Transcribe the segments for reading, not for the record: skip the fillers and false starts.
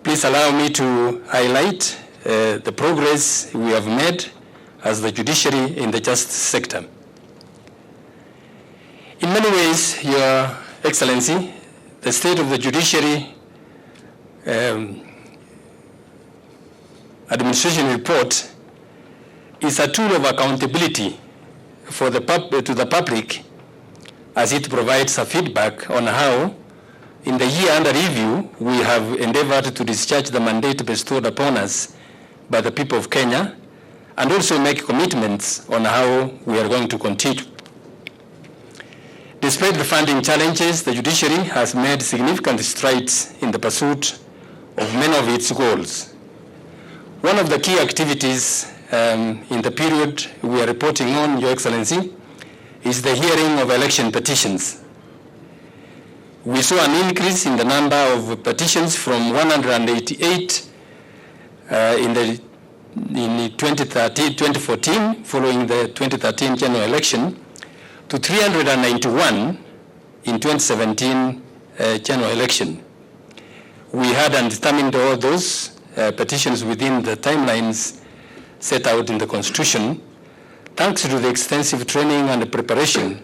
Please allow me to highlight the progress we have made as the judiciary in the justice sector. In many ways, Your Excellency, the state of the judiciary administration report is a tool of accountability for to the public as it provides a feedback on how, in the year under review, we have endeavored to discharge the mandate bestowed upon us by the people of Kenya, and also make commitments on how we are going to continue. Despite the funding challenges, the judiciary has made significant strides in the pursuit of many of its goals. One of the key activities in the period we are reporting on, Your Excellency, is the hearing of election petitions. We saw an increase in the number of petitions from 188 in 2014, following the 2013 general election, to 391 in 2017 general election. We had and determined all those petitions within the timelines set out in the Constitution, thanks to the extensive training and preparation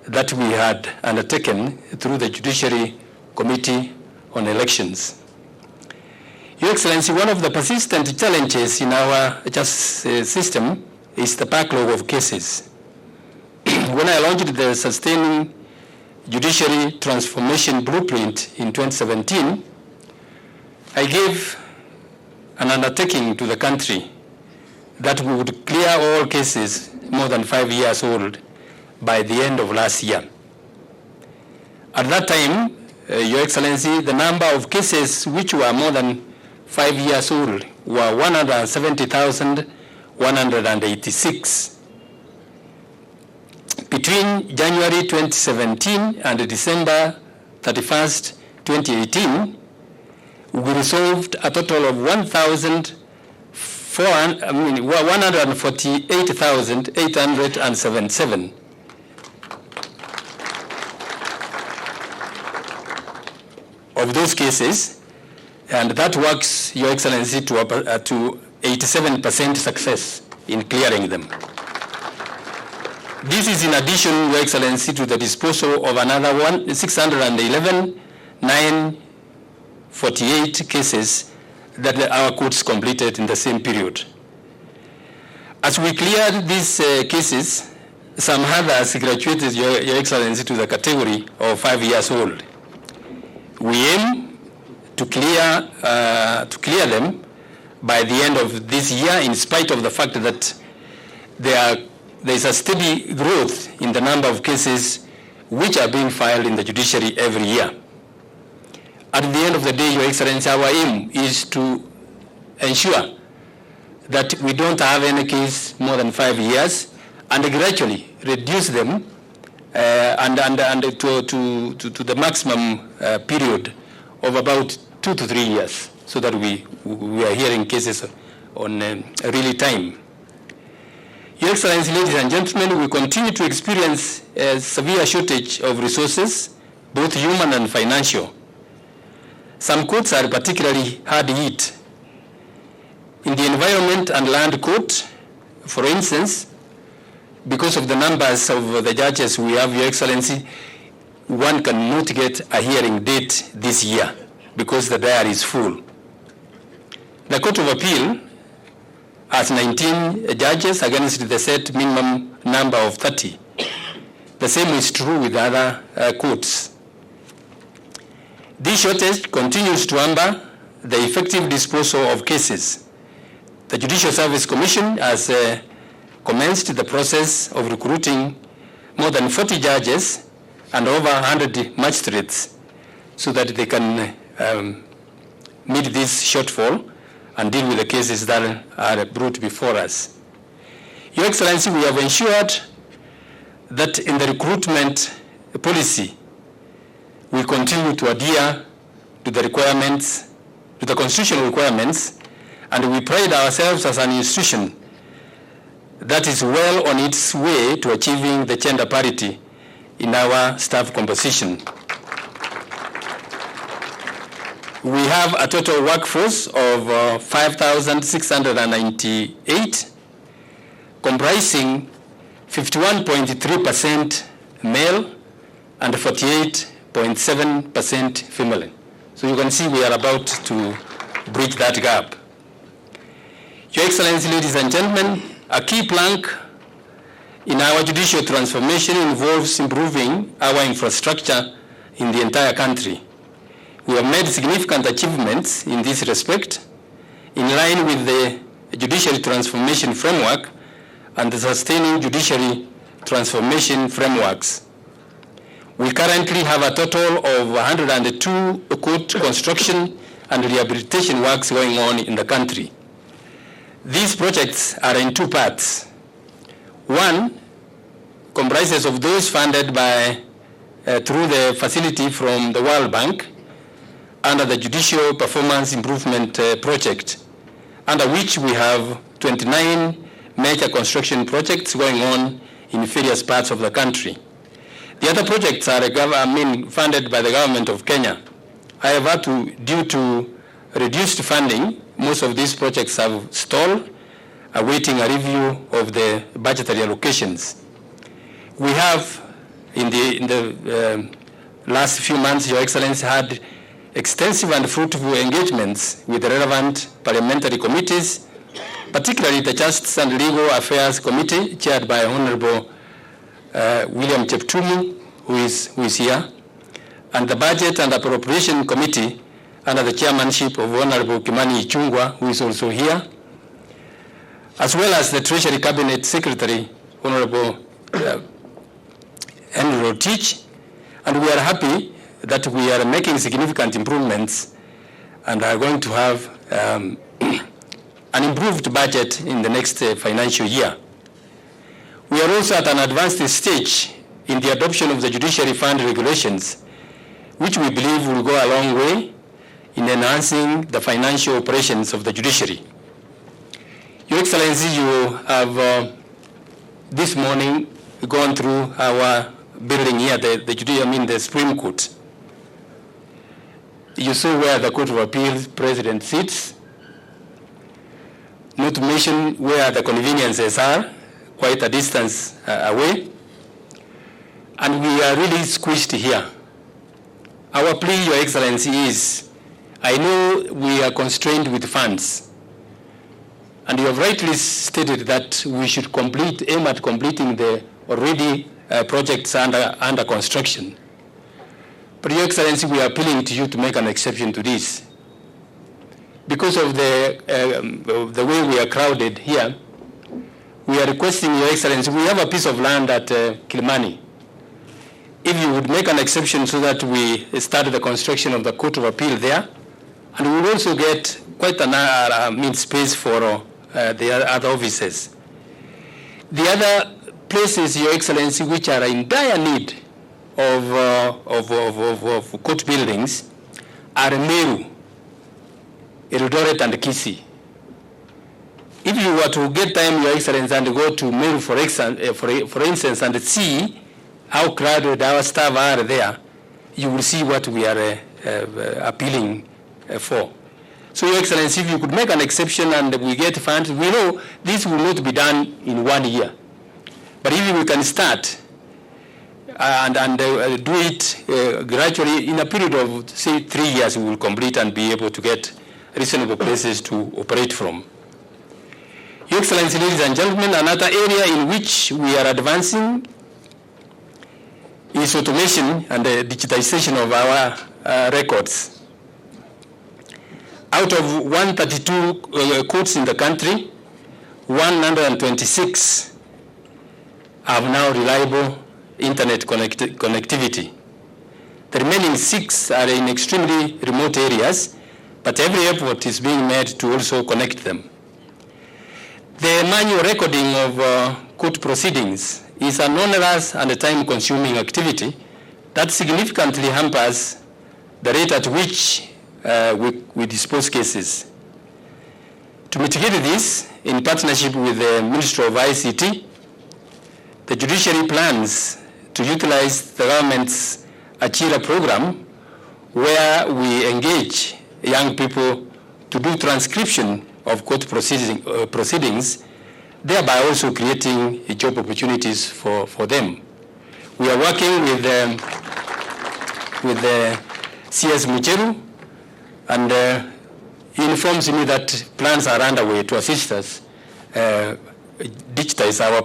that we had undertaken through the Judiciary Committee on Elections. Your Excellency, one of the persistent challenges in our justice system is the backlog of cases. When I launched the Sustaining Judiciary Transformation Blueprint in 2017, I gave an undertaking to the country that we would clear all cases more than 5 years old by the end of last year. At that time, Your Excellency, the number of cases which were more than 5 years old were 170,186. Between January 2017 and December 31st, 2018, we resolved a total of 148,877. Of those cases, and that works, Your Excellency, to 87% success in clearing them. This is in addition, Your Excellency, to the disposal of another 611,948 cases that our courts completed in the same period. As we cleared these cases, some others graduated, Your Excellency, to the category of 5 years old. We aim to clear them by the end of this year, in spite of the fact that there is a steady growth in the number of cases which are being filed in the judiciary every year. At the end of the day, Your Excellency, our aim is to ensure that we don't have any case more than 5 years, and gradually reduce them to the maximum period of about 2 to 3 years, so that we are hearing cases on really time. Your Excellency, ladies and gentlemen, we continue to experience a severe shortage of resources, both human and financial. Some courts are particularly hard hit. In the Environment and Land Court, for instance, because of the numbers of the judges we have, Your Excellency, one cannot get a hearing date this year because the diary is full. The Court of Appeal has 19 judges against the set minimum number of 30. The same is true with other courts. This shortage continues to hamper the effective disposal of cases. The Judicial Service Commission has commenced the process of recruiting more than 40 judges and over 100 magistrates so that they can meet this shortfall and deal with the cases that are brought before us. Your Excellency, we have ensured that in the recruitment policy, we continue to adhere to the requirements, to the constitutional requirements, and we pride ourselves as an institution that is well on its way to achieving the gender parity in our staff composition. We have a total workforce of 5,698, comprising 51.3% male and 48.7% female. So you can see we are about to bridge that gap. Your Excellency, ladies and gentlemen, a key plank in our judicial transformation involves improving our infrastructure in the entire country. We have made significant achievements in this respect in line with the judiciary transformation framework and the sustaining judiciary transformation frameworks. We currently have a total of 102 court construction and rehabilitation works going on in the country. These projects are in two parts. One comprises of those funded by through the facility from the World Bank under the Judicial Performance Improvement Project, under which we have 29 major construction projects going on in various parts of the country. The other projects are funded by the government of Kenya. However, due to reduced funding, most of these projects have stalled, awaiting a review of the budgetary allocations. We have, in the last few months, Your Excellency, had extensive and fruitful engagements with the relevant parliamentary committees, particularly the Justice and Legal Affairs Committee, chaired by Honorable William Cheptumu, who is here, and the Budget and Appropriation Committee under the chairmanship of Honorable Kimani Ichung'wah, who is also here, as well as the Treasury Cabinet Secretary, Honorable Henry Rotich, and we are happy that we are making significant improvements and are going to have an improved budget in the next financial year. We are also at an advanced stage in the adoption of the Judiciary Fund regulations, which we believe will go a long way in enhancing the financial operations of the judiciary. Your Excellency, you have this morning gone through our building here, the Supreme Court. You saw where the Court of Appeal President sits, not to mention where the conveniences are, quite a distance away. And we are really squished here. Our plea, Your Excellency, is, I know we are constrained with funds, and you have rightly stated that we should aim at completing the already projects under construction. But Your Excellency, we are appealing to you to make an exception to this. Because of the way we are crowded here, we are requesting Your Excellency, we have a piece of land at Kilmani. If you would make an exception so that we start the construction of the Court of Appeal there, and we will also get quite an space for the other offices. The other places, Your Excellency, which are in dire need of court buildings are Meru, Eldoret, and Kisii. If you were to get time, Your Excellency, and go to Meru, for instance, and see how crowded our staff are there, you will see what we are appealing for. So, Your Excellency, if you could make an exception and we get funds, we know this will not be done in 1 year. But if we can start and do it gradually, in a period of, say, 3 years, we will complete and be able to get reasonable places to operate from. Your Excellency, ladies and gentlemen, another area in which we are advancing is automation and the digitization of our records. Out of 132 courts in the country, 126 have now reliable internet connectivity. The remaining 6 are in extremely remote areas, but every effort is being made to also connect them. The manual recording of court proceedings is an onerous and a time-consuming activity that significantly hampers the rate at which we dispose cases. To mitigate this, in partnership with the Ministry of ICT, the Judiciary plans to utilize the government's Achira program, where we engage young people to do transcription of court proceedings, thereby also creating job opportunities for them. We are working with the CS Mucheru, and he informs me that plans are underway to assist us digitize our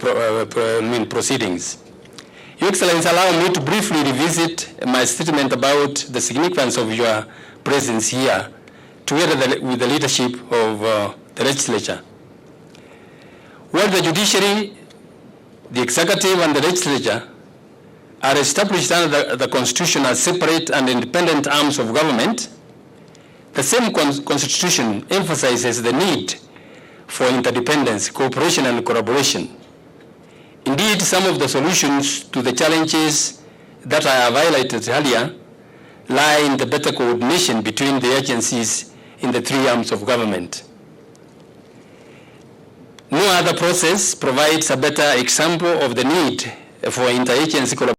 proceedings. Your Excellency, allow me to briefly revisit my statement about the significance of your presence here, together with the leadership of the legislature. While the judiciary, the executive, and the legislature are established under the Constitution as separate and independent arms of government, the same Constitution emphasizes the need for interdependence, cooperation, and collaboration. Indeed, some of the solutions to the challenges that I have highlighted earlier lie in the better coordination between the agencies in the three arms of government. No other process provides a better example of the need for interagency collaboration